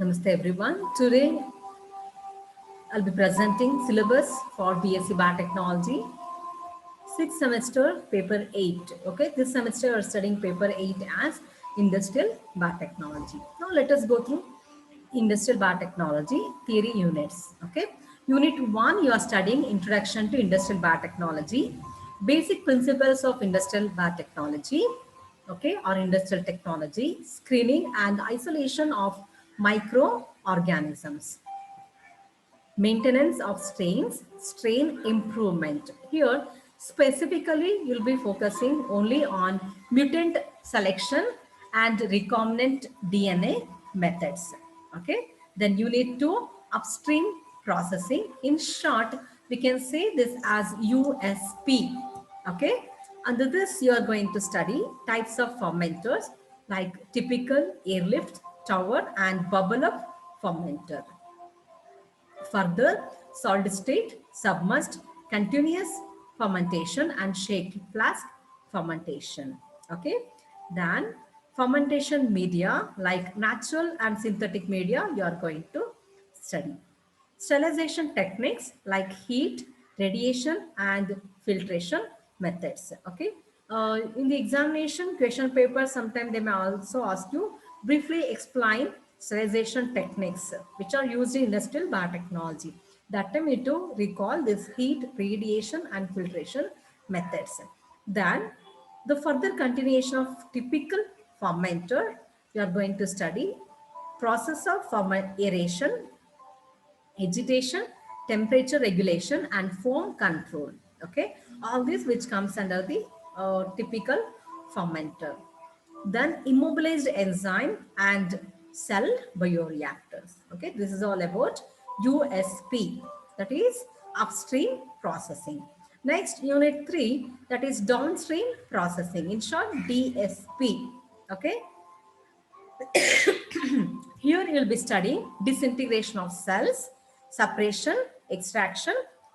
Namaste everyone. Today I'll be presenting syllabus for BSc Biotechnology, 6th semester, paper 8. Okay, this semester we're studying paper 8 as Industrial Biotechnology. Now let us go through Industrial Biotechnology theory units. Okay, Unit 1 you are studying Introduction to Industrial Biotechnology, basic principles of Industrial Biotechnology, okay, or industrial technology, screening and isolation of microorganisms, maintenance of strains, strain improvement. Here, specifically, you'll be focusing only on mutant selection and recombinant DNA methods. Okay. Then unit 2, upstream processing. In short, we can say this as USP. Okay. Under this, you are going to study types of fermenters like typical airlift, tower, and bubble up fermenter. Further, solid state, submerged, continuous fermentation and shake flask fermentation. Okay. Then fermentation media like natural and synthetic media you are going to study. Sterilization techniques like heat, radiation and filtration methods. Okay. In the examination question paper, sometimes they may also ask you briefly explain sterilization techniques which are used in industrial biotechnology. That time you need to recall this heat, radiation and filtration methods. Then the further continuation of typical fermenter, you are going to study process of aeration, agitation, temperature regulation, and foam control. Okay, all this which comes under the typical fermenter. Then immobilized enzyme and cell bioreactors. Okay, this is all about USP, that is upstream processing. Next, unit 3, that is downstream processing, in short DSP. Okay, here you will be studying disintegration of cells, separation, extraction,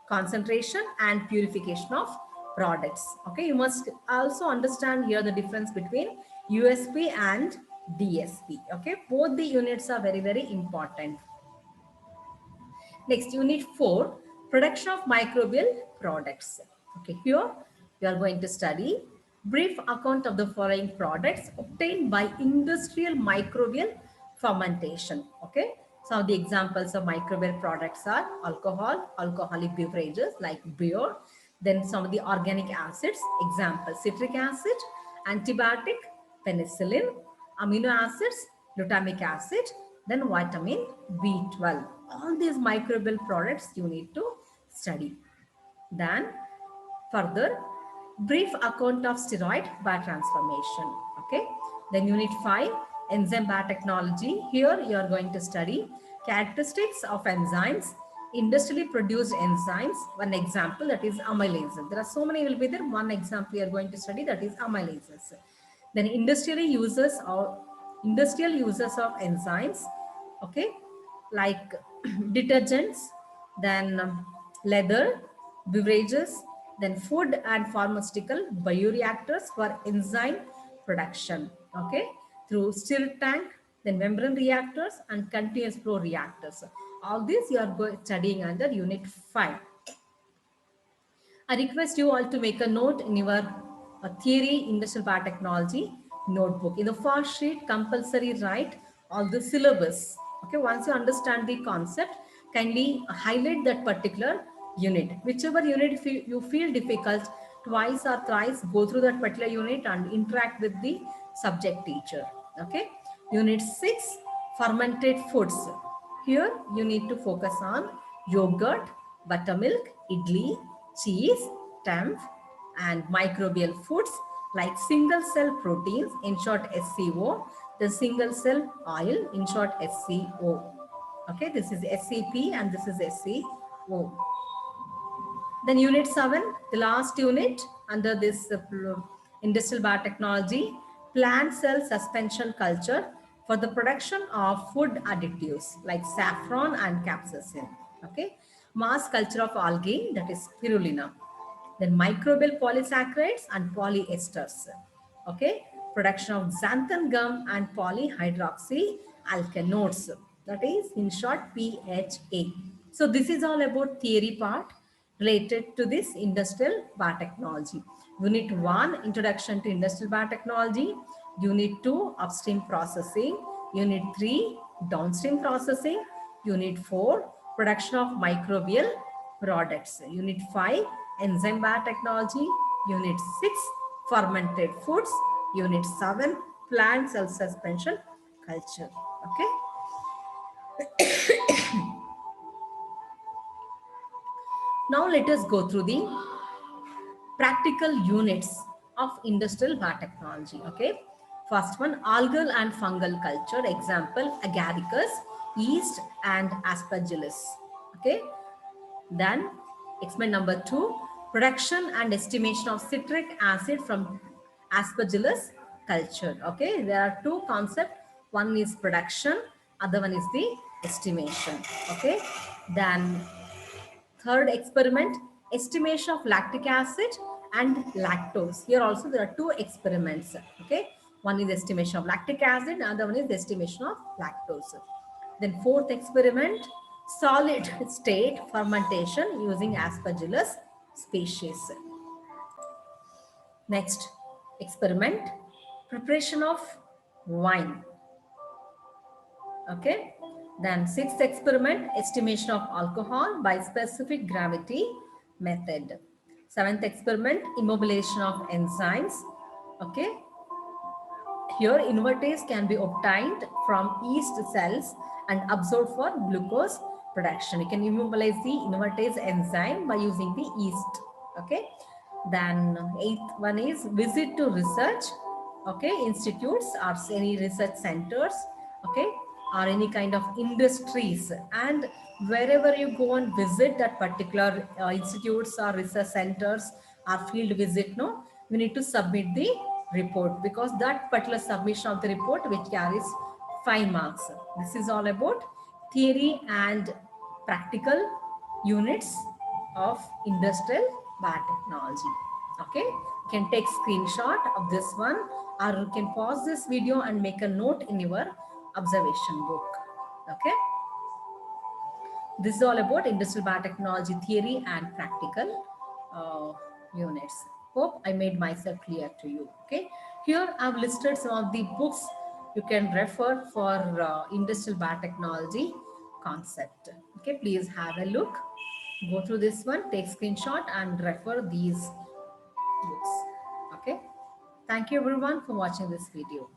concentration, and purification of products. Okay, you must also understand here the difference between USP and DSP. Okay, both the units are very, very important. Next, unit 4, production of microbial products. Okay, here we are going to study brief account of the following products obtained by industrial microbial fermentation. Okay, some of the examples of microbial products are alcohol, alcoholic beverages like beer, then some of the organic acids, example citric acid, antibiotic, penicillin, amino acids, glutamic acid, then vitamin B12. All these microbial products you need to study. Then further, brief account of steroid biotransformation. Okay. Then unit 5, enzyme biotechnology. Here you are going to study characteristics of enzymes, industrially produced enzymes. One example, that is amylases. There are so many will be there. One example you are going to study, that is amylases. Then industrial uses of enzymes. Okay, like detergents, then leather, beverages, then food and pharmaceutical bioreactors for enzyme production. Okay, through stir tank, then membrane reactors and continuous flow reactors. All this you are studying under unit 5. I request you all to make a note in your theory industrial biotechnology notebook. In the first sheet, compulsory write all the syllabus. Okay, once you understand the concept, kindly highlight that particular unit. Whichever unit if you feel difficult, twice or thrice go through that particular unit and interact with the subject teacher. Okay, unit 6, fermented foods. Here you need to focus on yogurt, buttermilk, idli, cheese, temph, and microbial foods like single cell proteins, in short SCO, the single cell oil, in short SCO. Okay, this is SCP and this is SCO. Then unit 7, the last unit under this industrial biotechnology, plant cell suspension culture for the production of food additives like saffron and capsaicin. Okay, mass culture of algae, that is spirulina. Then microbial polysaccharides and polyesters. Okay, production of xanthan gum and polyhydroxy alkanoates. that is in short PHA. So this is all about theory part related to this industrial biotechnology. Unit 1, Introduction to Industrial Biotechnology. Unit 2, Upstream Processing. Unit 3, Downstream Processing. Unit 4, Production of Microbial Products. Unit 5, Enzyme Biotechnology. Unit 6, Fermented Foods. Unit 7, Plant Cell Suspension Culture. Okay. Now let us go through the practical units of industrial biotechnology. Okay. First one, algal and fungal culture. Example, agaricus, yeast, and aspergillus. Okay. Then experiment number 2, production and estimation of citric acid from aspergillus culture. Okay. There are two concepts. One is production, other one is the estimation. Okay. Then third experiment, estimation of lactic acid and lactose. Here also there are two experiments. Okay, one is estimation of lactic acid, other one is estimation of lactose. Then fourth experiment, solid state fermentation using Aspergillus species. Next experiment, preparation of wine. Okay. Then sixth experiment, estimation of alcohol by specific gravity method. Seventh experiment, immobilization of enzymes. Okay. Here invertase can be obtained from yeast cells and absorbed for glucose production. You can immobilize the invertase enzyme by using the yeast. Okay. Then eighth one is visit to research. Okay, institutes or any research centers. Okay, or any kind of industries, and wherever you go and visit that particular institutes or research centers or field visit, no, we need to submit the report, because that particular submission of the report which carries 5 marks. This is all about theory and practical units of industrial biotechnology. Okay, you can take screenshot of this one, or you can pause this video and make a note in your observation book. Okay, this is all about industrial biotechnology theory and practical units. Hope I made myself clear to you. Okay, here I've listed some of the books you can refer for industrial biotechnology concept. Okay, please have a look, go through this one, take screenshot and refer these books. Okay, thank you everyone for watching this video.